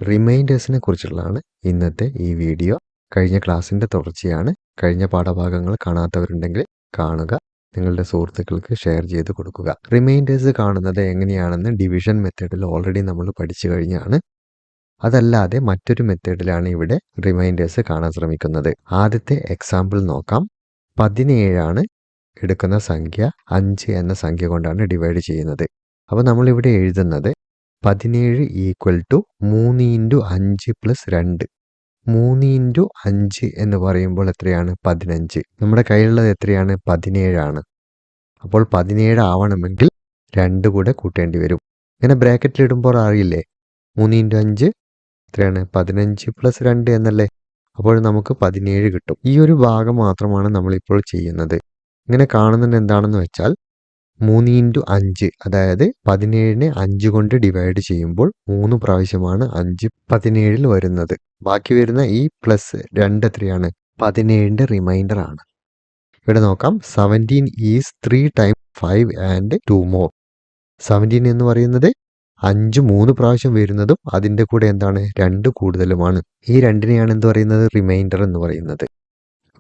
റിമൈൻഡേഴ്സിനെ കുറിച്ചുള്ളതാണ് ഇന്നത്തെ ഈ വീഡിയോ. കഴിഞ്ഞ ക്ലാസ്സിൻ്റെ തുടർച്ചയാണ്. കഴിഞ്ഞ പാഠഭാഗങ്ങൾ കാണാത്തവരുണ്ടെങ്കിൽ കാണുക, നിങ്ങളുടെ സുഹൃത്തുക്കൾക്ക് ഷെയർ ചെയ്ത് കൊടുക്കുക. റിമൈൻഡേഴ്സ് കാണുന്നത് എങ്ങനെയാണെന്ന് ഡിവിഷൻ മെത്തേഡിൽ ഓൾറെഡി നമ്മൾ പഠിച്ചു കഴിഞ്ഞാണ്. അതല്ലാതെ മറ്റൊരു മെത്തേഡിലാണ് ഇവിടെ റിമൈൻഡേഴ്സ് കാണാൻ ശ്രമിക്കുന്നത്. ആദ്യത്തെ എക്സാമ്പിൾ നോക്കാം. 17 എടുക്കുന്ന സംഖ്യ 5 എന്ന സംഖ്യ കൊണ്ടാണ് ഡിവൈഡ് ചെയ്യുന്നത്. അപ്പോൾ നമ്മളിവിടെ എഴുതുന്നത് 17 = 3 × 5 + 2. 3 × 5 എന്ന് പറയുമ്പോൾ എത്രയാണ്? 15. നമ്മുടെ കയ്യിലുള്ളത് എത്രയാണ്? 17 അപ്പോൾ 17 ആവണമെങ്കിൽ 2 കൂടെ കൂട്ടേണ്ടി വരും. ഇങ്ങനെ ബ്രാക്കറ്റിൽ ഇടുമ്പോൾ അറിയില്ലേ, 3 × 5 എത്രയാണ്? 15 + 2 എന്നല്ലേ. അപ്പോൾ നമുക്ക് 17 കിട്ടും. ഈ ഒരു ഭാഗം മാത്രമാണ് നമ്മളിപ്പോൾ ചെയ്യുന്നത്. ഇങ്ങനെ കാണുന്നത് എന്താണെന്ന് വെച്ചാൽ 3 × 5, അതായത് 17നെ 5 കൊണ്ട് ഡിവൈഡ് ചെയ്യുമ്പോൾ 3 പ്രാവശ്യമാണ് 5 17ൽ വരുന്നത്. ബാക്കി വരുന്ന ഈ +2 എത്രയാണ്? 17ന്റെ റിമൈൻഡർ ആണ്. ഇവിടെ നോക്കാം. 17 ഈസ് 3 × 5 ആൻഡ് 2 more. 17 എന്ന് പറയുന്നത് 5 3 പ്രാവശ്യം വരുന്നതും അതിൻ്റെ കൂടെ എന്താണ്? 2 കൂടുതലുമാണ്. ഈ 2നെയാണ് എന്ത് പറയുന്നത്? റിമൈൻഡർ എന്ന് പറയുന്നത്.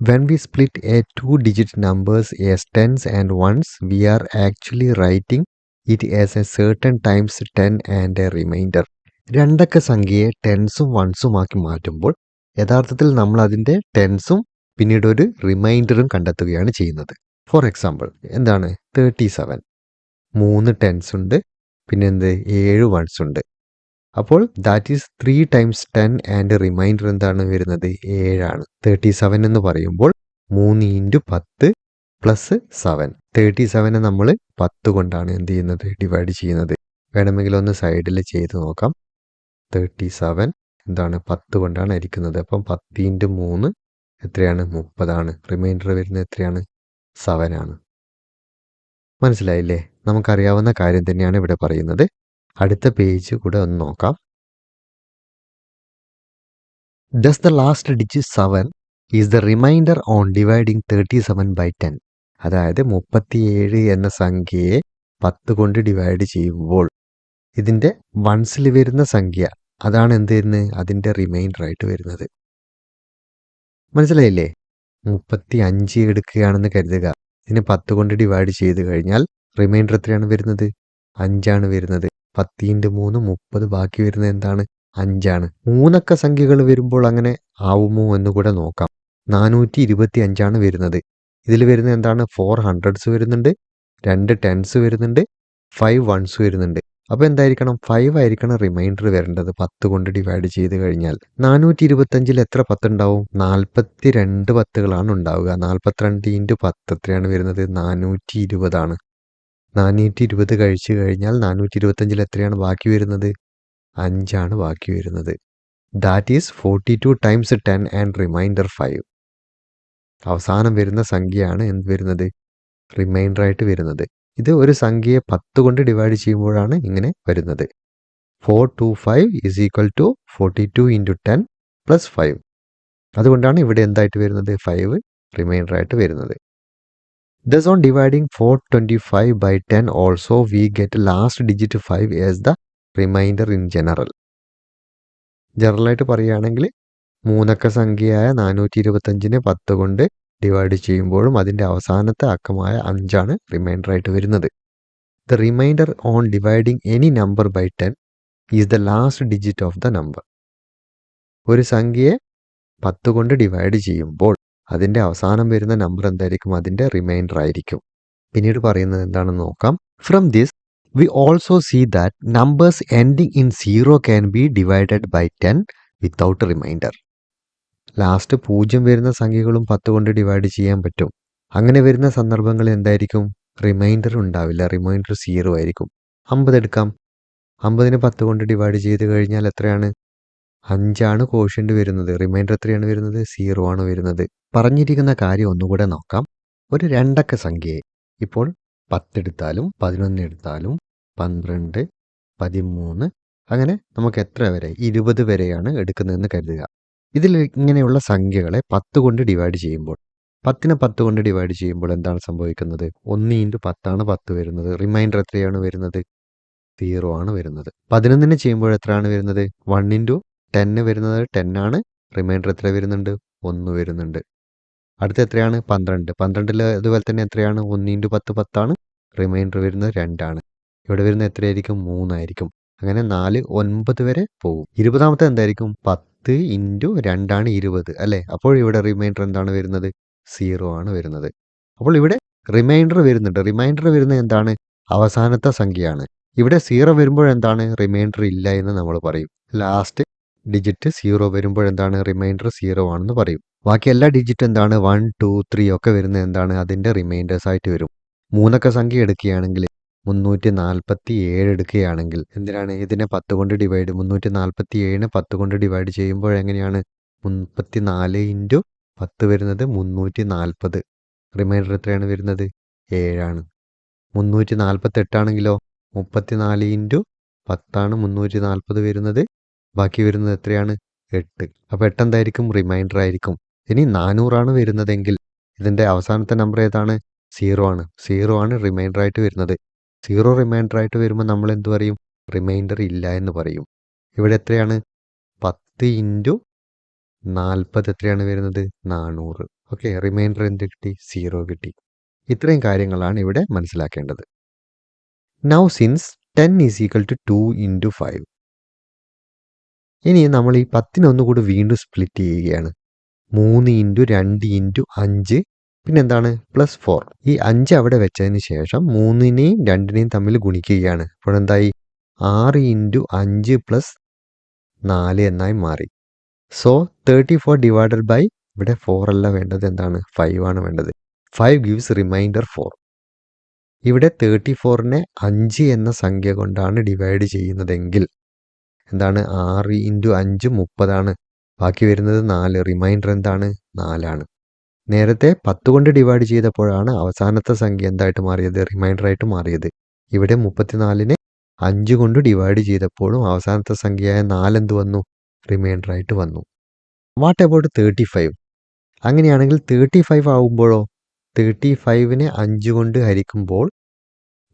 When we split a 2-digit numbers as tens and ones, we are actually writing it as a certain times 10 and a remainder. രണ്ടക്ക സംഖ്യയെ ടെൻസും വൺസും ആക്കി മാറ്റുമ്പോൾ യഥാർത്ഥത്തിൽ നമ്മൾ അതിൻ്റെ ടെൻസും പിന്നീട് ഒരു റിമൈൻഡറും കണ്ടെത്തുകയാണ് ചെയ്യുന്നത്. ഫോർ എക്സാമ്പിൾ എന്താണ്? 37. 3 ടെൻസ് ഉണ്ട്, പിന്നെ 7 വൺസ് ഉണ്ട്. അപ്പോൾ ദാറ്റ് ഈസ് 3 × 10 ആൻഡ് റിമൈൻഡർ എന്താണ് വരുന്നത്? 7. 37 എന്ന് പറയുമ്പോൾ 3 × 10 + 7. 37നെ നമ്മൾ 10 കൊണ്ടാണ് എന്ത് ചെയ്യുന്നത്? ഡിവൈഡ് ചെയ്യുന്നത്. വേണമെങ്കിൽ ഒന്ന് സൈഡിൽ ചെയ്ത് നോക്കാം. 37 എന്താണ്? 10 കൊണ്ടാണ് ഹരിക്കുന്നത്. അപ്പം 10 × 3 എത്രയാണ്? 30. റിമൈൻഡർ വരുന്നത് എത്രയാണ്? 7. മനസ്സിലായില്ലേ? നമുക്കറിയാവുന്ന കാര്യം തന്നെയാണ് ഇവിടെ പറയുന്നത്. അടുത്ത പേജ് കൂടെ ഒന്ന് നോക്കാം. Thus the last digit 7 is the remainder on dividing 37 by 10. അതായത് 37 എന്ന സംഖ്യയെ 10 കൊണ്ട് ഡിവൈഡ് ചെയ്യുമ്പോൾ ഇതിൻ്റെ വൺസിൽ വരുന്ന സംഖ്യ അതാണ് എന്ത് വരുന്നത്? അതിൻ്റെ റിമൈൻഡർ ആയിട്ട് വരുന്നത്. മനസ്സിലായില്ലേ? 35 എടുക്കുകയാണെന്ന് കരുതുക. ഇതിനെ 10 കൊണ്ട് ഡിവൈഡ് ചെയ്ത് കഴിഞ്ഞാൽ റിമൈൻഡർ എത്രയാണ് വരുന്നത്? 5 വരുന്നത്. 10 × 3 30. ബാക്കി വരുന്നത് എന്താണ്? 5. 3 അക്ക സംഖ്യകൾ വരുമ്പോൾ അങ്ങനെ ആവുമോ എന്ന് കൂടെ നോക്കാം. 425 വരുന്നത്. ഇതിൽ വരുന്നത് എന്താണ്? 4 hundreds വരുന്നുണ്ട്, 2 tens വരുന്നുണ്ട്, 5 ones വരുന്നുണ്ട്. അപ്പോൾ എന്തായിരിക്കണം? 5 ആയിരിക്കണം റിമൈൻഡർ വരേണ്ടത് 10 കൊണ്ട് ഡിവൈഡ് ചെയ്ത് കഴിഞ്ഞാൽ. 425ൽ എത്ര 10 ഉണ്ടാവും? 42 10കളാണ് ഉണ്ടാവുക. 42 × 10 എത്രയാണ് വരുന്നത്? 420. 420 കഴിച്ചു കഴിഞ്ഞാൽ 425ൽ എത്രയാണ് ബാക്കി വരുന്നത്? 5 ബാക്കി വരുന്നത്. That is 42 × 10 and reminder 5. അവസാനം വരുന്ന സംഖ്യയാണ് എന്ത് വരുന്നത്? റിമൈൻഡർ ആയിട്ട് വരുന്നത്. ഇത് ഒരു സംഖ്യയെ 10 കൊണ്ട് ഡിവൈഡ് ചെയ്യുമ്പോഴാണ് ഇങ്ങനെ വരുന്നത്. 425 = 42 × 10 + 5. അതുകൊണ്ടാണ് ഇവിടെ എന്തായിട്ട് വരുന്നത്? 5 റിമൈൻഡർ ആയിട്ട് വരുന്നത്. Thus on dividing 425 by 10 also we get last digit 5 as the remainder in general. ജനറലായിട്ട് പറയുകയാണെങ്കിൽ 3 അക്ക സംഖ്യയായ 425നെ 10 കൊണ്ട് ഡിവൈഡ് ചെയ്യുമ്പോഴും അതിൻ്റെ അവസാനത്തെ അക്കമായ 5 റിമൈൻഡർ ആയിട്ട് വരുന്നത്. The remainder on dividing any number by 10 is the last digit of the number. ഒരു സംഖ്യയെ 10 കൊണ്ട് ഡിവൈഡ് ചെയ്യുമ്പോൾ അതിൻ്റെ അവസാനം വരുന്ന നമ്പർ എന്തായിരിക്കും? അതിൻ്റെ റിമൈൻഡർ ആയിരിക്കും. പിന്നീട് പറയുന്നത് എന്താണെന്ന് നോക്കാം. From this we also see that numbers ending in 0 can be divided by 10 without remainder. Last 0 വരുന്ന സംഖ്യകളും 10 കൊണ്ട് ഡിവൈഡ് ചെയ്യാൻ പറ്റും. അങ്ങനെ വരുന്ന സന്ദർഭങ്ങളിൽ എന്തായിരിക്കും? റിമൈൻഡർ ഉണ്ടാവില്ല. റിമൈൻഡർ 0 ആയിരിക്കും. 50 എടുക്കാം. 50നെ 10 കൊണ്ട് ഡിവൈഡ് ചെയ്ത് കഴിഞ്ഞാൽ എത്രയാണ്? 5 കോഷ്യൻ്റ് വരുന്നത്. റിമൈൻഡർ എത്രയാണ് വരുന്നത്? 0 വരുന്നത്. പറഞ്ഞിരിക്കുന്ന കാര്യം ഒന്നുകൂടെ നോക്കാം. ഒരു രണ്ടക്ക സംഖ്യയെ ഇപ്പോൾ 10 എടുത്താലും 11 എടുത്താലും 12 13 അങ്ങനെ നമുക്ക് എത്ര വരെ? 20 വരെയാണ് എടുക്കുന്നതെന്ന് കരുതുക. ഇതിൽ ഇങ്ങനെയുള്ള സംഖ്യകളെ 10 കൊണ്ട് ഡിവൈഡ് ചെയ്യുമ്പോൾ 10നെ 10 കൊണ്ട് ഡിവൈഡ് ചെയ്യുമ്പോൾ എന്താണ് സംഭവിക്കുന്നത്? 1 × 10 10 വരുന്നത്. റിമൈൻഡർ എത്രയാണ് വരുന്നത്? 0 വരുന്നത്. 11നെ ചെയ്യുമ്പോൾ എത്രയാണ് വരുന്നത്? 1 × 10 വരുന്നത് 10 ആണ്. റിമൈൻഡർ എത്ര വരുന്നുണ്ട്? 1 വരുന്നുണ്ട്. അടുത്ത എത്രയാണ്? 12. 12 അതുപോലെ തന്നെ എത്രയാണ്? 1 × 10 10 ആണ്. റിമൈൻഡർ വരുന്നത് 2 ആണ്. ഇവിടെ വരുന്നത് എത്രയായിരിക്കും? 3 ആയിരിക്കും. അങ്ങനെ 4 9 വരെ പോകും. 20ാമത്തെ എന്തായിരിക്കും? 10 × 2 ആണ് 20 അല്ലേ? അപ്പോൾ ഇവിടെ റിമൈൻഡർ എന്താണ് വരുന്നത്? 0 ആണ് വരുന്നത്. അപ്പോൾ ഇവിടെ റിമൈൻഡർ വരുന്നുണ്ട്. റിമൈൻഡർ വരുന്നത് എന്താണ്? അവസാനത്തെ സംഖ്യയാണ്. ഇവിടെ 0 വരുമ്പോഴെന്താണ്? റിമൈൻഡർ ഇല്ല എന്ന് നമ്മൾ പറയും. Last digit 0 വരുമ്പോഴെന്താണ്? റിമൈൻഡർ 0 ആണെന്ന് പറയും. ബാക്കി എല്ലാ ഡിജിറ്റ് എന്താണ്? 1 2 3 ഒക്കെ വരുന്നത് എന്താണ്? അതിൻ്റെ റിമൈൻഡേഴ്സ് ആയിട്ട് വരും. 3 സംഖ്യ എടുക്കുകയാണെങ്കിൽ 347 എടുക്കുകയാണെങ്കിൽ എന്തിനാണ്? ഇതിനെ 10 കൊണ്ട് ഡിവൈഡ് 347നെ 10 കൊണ്ട് ഡിവൈഡ് ചെയ്യുമ്പോൾ എങ്ങനെയാണ്? 34 × 10 വരുന്നത് 340. റിമൈൻഡർ എത്രയാണ് വരുന്നത്? 7 ആണ്. 348 ആണെങ്കിലോ 34 × 10 ആണ് 340 വരുന്നത്. ബാക്കി വരുന്നത് എത്രയാണ്? 8. അപ്പോൾ 8 എന്തായിരിക്കും? റിമൈൻഡർ ആയിരിക്കും. ഇനി 400 ആണ് വരുന്നതെങ്കിൽ ഇതിൻ്റെ അവസാനത്തെ നമ്പർ ഏതാണ്? 0 ആണ്. 0 ആണ് റിമൈൻഡർ ആയിട്ട് വരുന്നത്. 0 റിമൈൻഡർ ആയിട്ട് വരുമ്പോൾ നമ്മൾ എന്ത് പറയും? റിമൈൻഡർ ഇല്ല എന്ന് പറയും. ഇവിടെ എത്രയാണ്? 10 × 40 എത്രയാണ് വരുന്നത്? 400. ഓക്കെ, റിമൈൻഡർ എന്ത് കിട്ടി? 0 കിട്ടി. ഇത്രയും കാര്യങ്ങളാണ് ഇവിടെ മനസ്സിലാക്കേണ്ടത്. Now since 10 = 2 × 5. ഇനി നമ്മൾ ഈ 10നെ ഒന്നുകൂടി വീണ്ടും സ്പ്ലിറ്റ് ചെയ്യുകയാണ്. 3 × 2 × 5 പിന്നെന്താണ്? +4. ഈ 5 അവിടെ വെച്ചതിന് ശേഷം 3നെയും 2നെയും തമ്മിൽ ഗുണിക്കുകയാണ്. അപ്പോൾ എന്തായി? 6 × 5 + 4 എന്നായി മാറി. സോ 34 ഡിവൈഡഡ് ബൈ ഇവിടെ 4 അല്ല വേണ്ടത്, എന്താണ്? 5 ആണ് വേണ്ടത്. 5 ഗിവ്സ് റിമൈൻഡർ 4. ഇവിടെ 34നെ 5 എന്ന സംഖ്യ കൊണ്ടാണ് ഡിവൈഡ് ചെയ്യുന്നതെങ്കിൽ എന്താണ്? 6 × 5 30 ആണ്. ബാക്കി വരുന്നത് 4. റിമൈൻഡർ എന്താണ്? 4 ആണ്. നേരത്തെ 10 കൊണ്ട് ഡിവൈഡ് ചെയ്തപ്പോഴാണ് അവസാനത്തെ സംഖ്യ എന്തായിട്ട് മാറിയത്? റിമൈൻഡർ ആയിട്ട് മാറിയത്. ഇവിടെ 34നെ 5 കൊണ്ട് ഡിവൈഡ് ചെയ്തപ്പോഴും അവസാനത്തെ സംഖ്യയായ 4 എന്ത് വന്നു? റിമൈൻഡർ ആയിട്ട് വന്നു. What about 35? അങ്ങനെയാണെങ്കിൽ 35 ആവുമ്പോഴോ? 35നെ 5 കൊണ്ട് ഹരിക്കുമ്പോൾ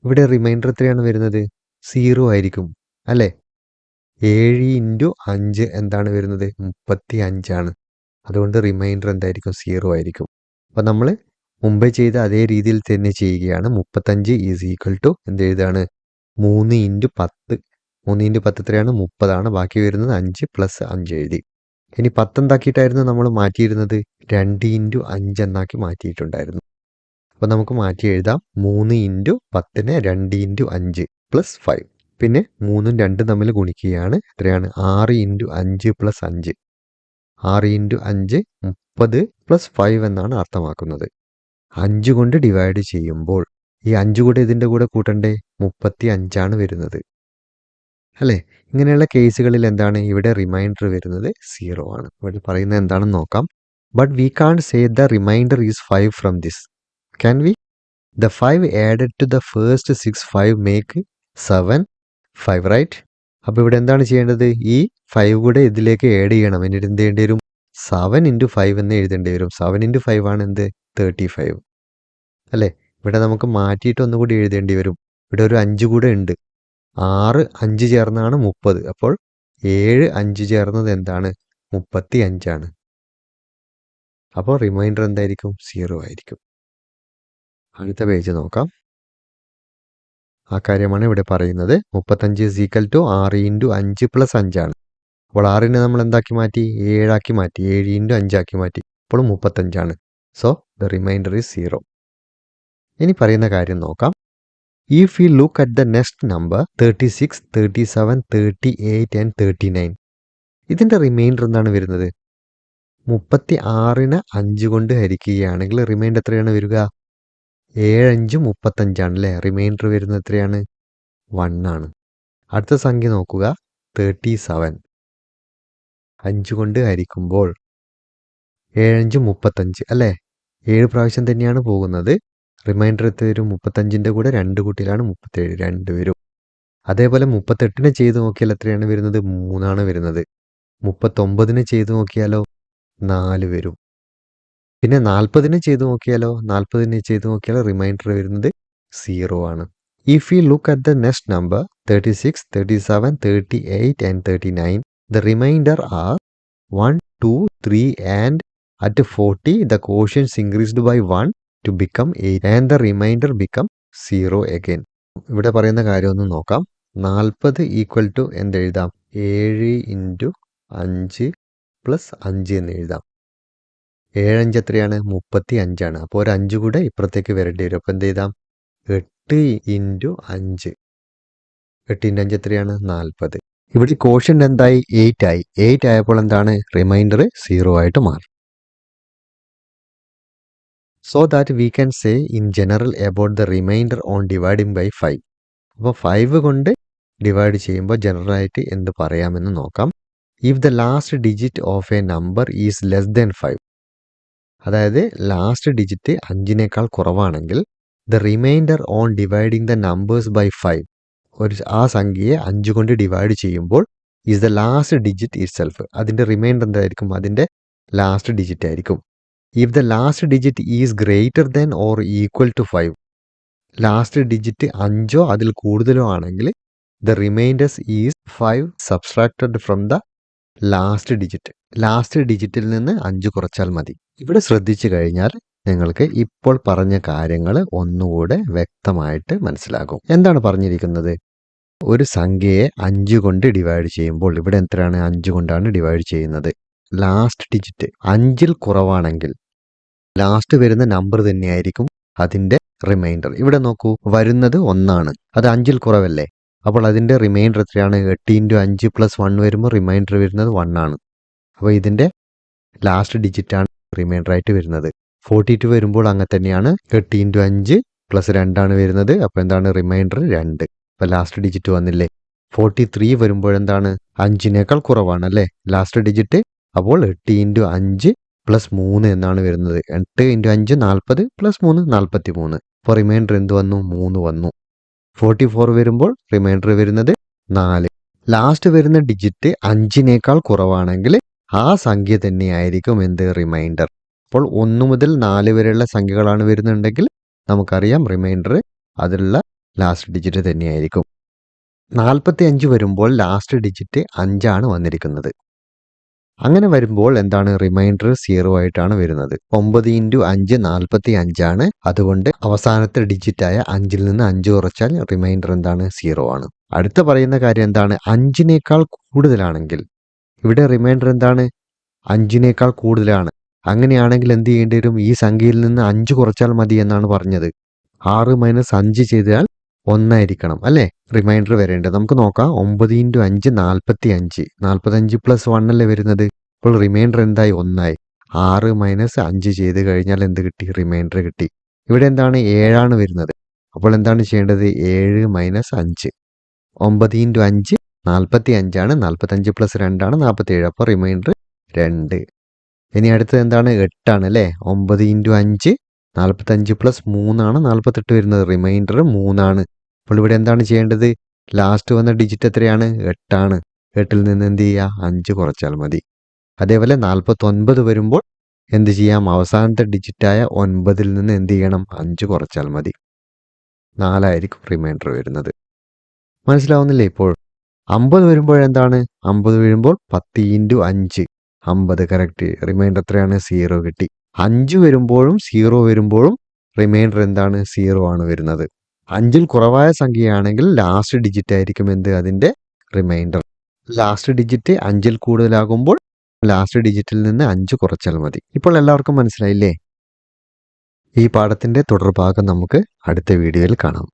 ഇവിടെ റിമൈൻഡർ എത്രയാണ് വരുന്നത്? 0 ആയിരിക്കും അല്ലേ? 7 × 5 എന്താണ് വരുന്നത്? 35 ആണ്. അതുകൊണ്ട് റിമൈൻഡർ എന്തായിരിക്കും? 0 ആയിരിക്കും. അപ്പോൾ നമ്മൾ മുമ്പേ ചെയ്ത അതേ രീതിയിൽ തന്നെ ചെയ്യുകയാണ്. 35 = എന്ത് എഴുതാണ്? 3 × 10. 3 × 10 എത്രയാണ്? 30 ആണ്. ബാക്കി വരുന്നത് 5 + 5 എഴുതി. ഇനി 10 എന്താക്കിയിട്ടായിരുന്നു നമ്മൾ മാറ്റിയിരുന്നത്? 2 × 5 എന്നാക്കി മാറ്റിയിട്ടുണ്ടായിരുന്നു. അപ്പോൾ നമുക്ക് മാറ്റി എഴുതാം. 3 × 10നെ 2 × 5 + 5. പിന്നെ 3ഉം 2ഉം തമ്മിൽ ഗുണിക്കുകയാണ്. എത്രയാണ്? 6 × 5 + 5. 6 × 5 30 + 5 എന്നാണ് അർത്ഥമാക്കുന്നത്. 5 കൊണ്ട് ഡിവൈഡ് ചെയ്യുമ്പോൾ ഈ 5 കൂടെ ഇതിൻ്റെ കൂടെ കൂട്ടണ്ടേ? 35 ആണ് വരുന്നത് അല്ലേ? ഇങ്ങനെയുള്ള കേസുകളിൽ എന്താണ്? ഇവിടെ റിമൈൻഡർ വരുന്നത് 0 ആണ്. ഇവിടെ പറയുന്നത് എന്താണെന്ന് നോക്കാം. But we can't say the remainder is 5 from this. Can we? The 5 added to the first 6 5 make 7 5 right? അപ്പോൾ ഇവിടെ എന്താണ് ചെയ്യേണ്ടത്? ഈ 5 കൂടെ ഇതിലേക്ക് ആഡ് ചെയ്യണം. എന്നിട്ട് എന്ത് ചെയ്യേണ്ടി വരും? 7 × 5 എന്ന് എഴുതേണ്ടി വരും. 7 × 5 ആണ് എന്ത്? 35 അല്ലേ? ഇവിടെ നമുക്ക് മാറ്റിയിട്ട് ഒന്നുകൂടി എഴുതേണ്ടി വരും. ഇവിടെ ഒരു 5 കൂടെ ഉണ്ട്. 6 5 ചേർന്നാണ് 30. അപ്പോൾ 7 5 ചേർന്നത് എന്താണ്? 35 ആണ്. അപ്പോൾ റിമൈൻഡർ എന്തായിരിക്കും? 0 ആയിരിക്കും. അടുത്ത പേജ് നോക്കാം. ആ കാര്യമാണ് ഇവിടെ പറയുന്നത്. 35 = 6 × 5 + 5 ആണ്. അപ്പോൾ 6നെ നമ്മൾ എന്താക്കി മാറ്റി? 7 ആക്കി മാറ്റി. 7 × 5 ആക്കി മാറ്റി. അപ്പോൾ 35 ആണ്. So the remainder is 0. ഇനി പറയുന്ന കാര്യം നോക്കാം. If you look at the next number 36 37 38 and 39, ഇതിൻ്റെ റിമൈൻഡർ എന്താണ് വരുന്നത്? 36നെ 5 കൊണ്ട് ഹരിക്കുകയാണെങ്കിൽ റിമൈൻഡർ എത്രയാണ് വരിക? 7 5 35 ആണ് അല്ലേ? റിമൈൻഡർ വരുന്നത് എത്രയാണ്? 1 ആണ്. അടുത്ത സംഖ്യ നോക്കുക. 37 5 കൊണ്ട് ഹരിക്കുമ്പോൾ 7 5 35 അല്ലേ? 7 പ്രാവശ്യം തന്നെയാണ് പോകുന്നത്. റിമൈൻഡർ എത്ര വരും? 35ൻ്റെ കൂടെ 2 കൂട്ടിയിലാണ് 37. 2 വരും. അതേപോലെ 38നെ ചെയ്ത് നോക്കിയാൽ എത്രയാണ് വരുന്നത്? 3 ആണ് വരുന്നത്. 39നെ ചെയ്ത് നോക്കിയാലോ? 4 വരും. പിന്നെ 40നെ ചെയ്ത് നോക്കിയാലോ? 40നെ ചെയ്ത് നോക്കിയാൽ റിമൈൻഡർ വരുന്നത് 0 ആണ്. If you look at the next number 36 37 38 and 39, The remainder are 1, 2, 3 and at 40 the quotients increased by 1 to become 8 and the remainder become 0 again. ഇവിടെ പറയുന്ന കാര്യം ഒന്ന് നോക്കാം. 40 ഈക്വൽ ടു എന്തെഴുതാം? 7 ഇൻറ്റു 5 പ്ലസ് 5 എന്ന് എഴുതാം. 7 5 എത്രയാണ്? 35ആണ്. അപ്പോൾ ഒരു 5 കൂടെ ഇപ്പുറത്തേക്ക് വരേണ്ടി വരും. അപ്പോൾ എന്ത് എഴുതാം? 8 ഇൻറ്റു 5. 8 ഇൻറ്റു 5 എത്രയാണ്? 40. ഇവിടെ കോഷ്യന്റ് എന്തായി? 8 ആയി. 8 ആയപ്പോൾ എന്താണ്? റിമൈൻഡർ 0 ആയിട്ട് മാറി. So that we can say in general about the remainder on dividing by 5. അപ്പോൾ 5 കൊണ്ട് ഡിവൈഡ് ചെയ്യുമ്പോൾ ജനറലായിട്ട് എന്ത് പറയാമെന്ന് നോക്കാം. If the last digit of a number is less than 5, അതായത് ലാസ്റ്റ് ഡിജിറ്റ് 5നേക്കാൾ കുറവാണെങ്കിൽ the remainder on dividing the numbers by 5, ആ സംഖ്യയെ 5 കൊണ്ട് ഡിവൈഡ് ചെയ്യുമ്പോൾ is the last digit itself, അതിൻ്റെ റിമൈൻഡർ എന്തായിരിക്കും? അതിൻ്റെ ലാസ്റ്റ് ഡിജിറ്റ് ആയിരിക്കും. If the last digit is greater than or equal to 5, last digit 5ഓ അതിൽ കൂടുതലോ ആണെങ്കിൽ the remainders is 5 subtracted from the last digit. Last ഡിജിറ്റിൽ നിന്ന് 5 കുറച്ചാൽ മതി. ഇവിടെ ശ്രദ്ധിച്ചു കഴിഞ്ഞാൽ നിങ്ങൾക്ക് ഇപ്പോൾ പറഞ്ഞ കാര്യങ്ങൾ ഒന്നുകൂടെ വ്യക്തമായിട്ട് മനസ്സിലാകും. എന്താണ് പറഞ്ഞിരിക്കുന്നത്? ഒരു സംഖ്യയെ 5 കൊണ്ട് ഡിവൈഡ് ചെയ്യുമ്പോൾ ഇവിടെ എത്രയാണ്? 5 കൊണ്ടാണ് ഡിവൈഡ് ചെയ്യുന്നത്. ലാസ്റ്റ് ഡിജിറ്റ് 5ൽ കുറവാണെങ്കിൽ ലാസ്റ്റ് വരുന്ന നമ്പർ തന്നെയായിരിക്കും അതിൻ്റെ റിമൈൻഡർ. ഇവിടെ നോക്കൂ, വരുന്നത് 1ആണ്, അത് 5ൽ കുറവല്ലേ? അപ്പോൾ അതിൻ്റെ റിമൈൻഡർ എത്രയാണ്? 8 ഇൻറ്റു 5 പ്ലസ് 1 വരുമ്പോൾ റിമൈൻഡർ വരുന്നത് 1 ആണ്. അപ്പോൾ ഇതിൻ്റെ ലാസ്റ്റ് ഡിജിറ്റാണ് റിമൈൻഡർ ആയിട്ട് വരുന്നത്. 42 വരുമ്പോൾ അങ്ങനെ തന്നെയാണ്. 8 ഇൻറ്റു 5 പ്ലസ് 2 ആണ് വരുന്നത്. അപ്പോൾ എന്താണ്? റിമൈൻഡർ 2. അപ്പോൾ ലാസ്റ്റ് ഡിജിറ്റ് വന്നില്ലേ? 43 വരുമ്പോഴെന്താണ്? 5നേക്കാൾ കുറവാണ് അല്ലേ ലാസ്റ്റ് ഡിജിറ്റ്. അപ്പോൾ 8 ഇൻറ്റു 5 പ്ലസ് 3 എന്നാണ് വരുന്നത്. 8 ഇൻറ്റു 5 40 പ്ലസ് 3 43. അപ്പോൾ റിമൈൻഡർ എന്ത് വന്നു? 3 വന്നു. 44 വരുമ്പോൾ റിമൈൻഡർ വരുന്നത് 4. ലാസ്റ്റ് വരുന്ന ഡിജിറ്റ് 5നേക്കാൾ കുറവാണെങ്കിൽ ആ സംഖ്യ തന്നെയായിരിക്കും എന്ത്? റിമൈൻഡർ. അപ്പോൾ 1 മുതൽ 4 വരെയുള്ള സംഖ്യകളാണ് വരുന്നുണ്ടെങ്കിൽ നമുക്കറിയാം റിമൈൻഡർ അതിലുള്ള ലാസ്റ്റ് ഡിജിറ്റ് തന്നെയായിരിക്കും. 45 വരുമ്പോൾ ലാസ്റ്റ് ഡിജിറ്റ് 5 ആണ് വന്നിരിക്കുന്നത്. അങ്ങനെ വരുമ്പോൾ എന്താണ്? റിമൈൻഡർ 0 ആയിട്ടാണ് വരുന്നത്. 9 ഇൻറ്റു 5 45 ആണ്. അതുകൊണ്ട് അവസാനത്തെ ഡിജിറ്റായ 5ൽ നിന്ന് 5 കുറച്ചാൽ റിമൈൻഡർ എന്താണ്? 0 ആണ്. അടുത്ത പറയുന്ന കാര്യം എന്താണ്? 5നേക്കാൾ കൂടുതലാണെങ്കിൽ ഇവിടെ റിമൈൻഡർ എന്താണ്? 5നേക്കാൾ കൂടുതലാണ്. അങ്ങനെയാണെങ്കിൽ എന്ത് ചെയ്യേണ്ടി വരും? ഈ സംഖ്യയിൽ നിന്ന് 5 കുറച്ചാൽ മതി എന്നാണ് പറഞ്ഞത്. 6 മൈനസ് 5 ചെയ്താൽ 1 ആയിരിക്കണം അല്ലേ റിമൈൻഡർ വരേണ്ടത്. നമുക്ക് നോക്കാം. 9 ഇൻറ്റു 5 45. 45 പ്ലസ് 1 അല്ലേ വരുന്നത്. അപ്പോൾ റിമൈൻഡർ എന്തായി? 1 ആയി. 6 മൈനസ് 5 ചെയ്ത് കഴിഞ്ഞാൽ എന്ത് കിട്ടി? റിമൈൻഡർ കിട്ടി. ഇവിടെ എന്താണ്? 7 ആണ് വരുന്നത്. അപ്പോൾ എന്താണ് ചെയ്യേണ്ടത്? 7 മൈനസ് 5. 9 ഇൻറ്റു 5 45 ആണ്. 45 പ്ലസ് 2 ആണ് 47. അപ്പോൾ റിമൈൻഡർ 2. ഇനി അടുത്തത് എന്താണ്? 8 ആണ് അല്ലേ. 9 ഇൻറ്റു 5 45 പ്ലസ് 3 ആണ് 48 വരുന്നത്. റിമൈൻഡർ 3 ആണ്. അപ്പോൾ ഇവിടെ എന്താണ് ചെയ്യേണ്ടത്? ലാസ്റ്റ് വന്ന ഡിജിറ്റ് എത്രയാണ്? 8 ആണ്. 8ൽ നിന്ന് എന്ത് ചെയ്യുക? 5 കുറച്ചാൽ മതി. അതേപോലെ 49 വരുമ്പോൾ എന്ത് ചെയ്യാം? അവസാനത്തെ ഡിജിറ്റായ 9ൽ നിന്ന് എന്ത് ചെയ്യണം? 5 കുറച്ചാൽ മതി. 4 ആയിരിക്കും റിമൈൻഡർ വരുന്നത്. മനസ്സിലാവുന്നില്ലേ ഇപ്പോൾ? 50 വരുമ്പോഴെന്താണ്? 50 വരുമ്പോൾ 10 ഇൻറ്റു 5 50 കറക്റ്റ്. റിമൈൻഡർ എത്രയാണ്? 0 കിട്ടി. 5 വരുമ്പോഴും 0 വരുമ്പോഴും റിമൈൻഡർ എന്താണ്? 0 ആണ് വരുന്നത്. 5ൽ കുറവായ സംഖ്യയാണെങ്കിൽ ലാസ്റ്റ് ഡിജിറ്റ് ആയിരിക്കും എന്ത്? അതിൻ്റെ റിമൈൻഡർ. ലാസ്റ്റ് ഡിജിറ്റ് 5ൽ കൂടുതലാകുമ്പോൾ ലാസ്റ്റ് ഡിജിറ്റിൽ നിന്ന് 5 കുറച്ചാൽ മതി. ഇപ്പോൾ എല്ലാവർക്കും മനസ്സിലായില്ലേ? ഈ പാഠത്തിൻ്റെ തുടർഭാഗം നമുക്ക് അടുത്ത വീഡിയോയിൽ കാണാം.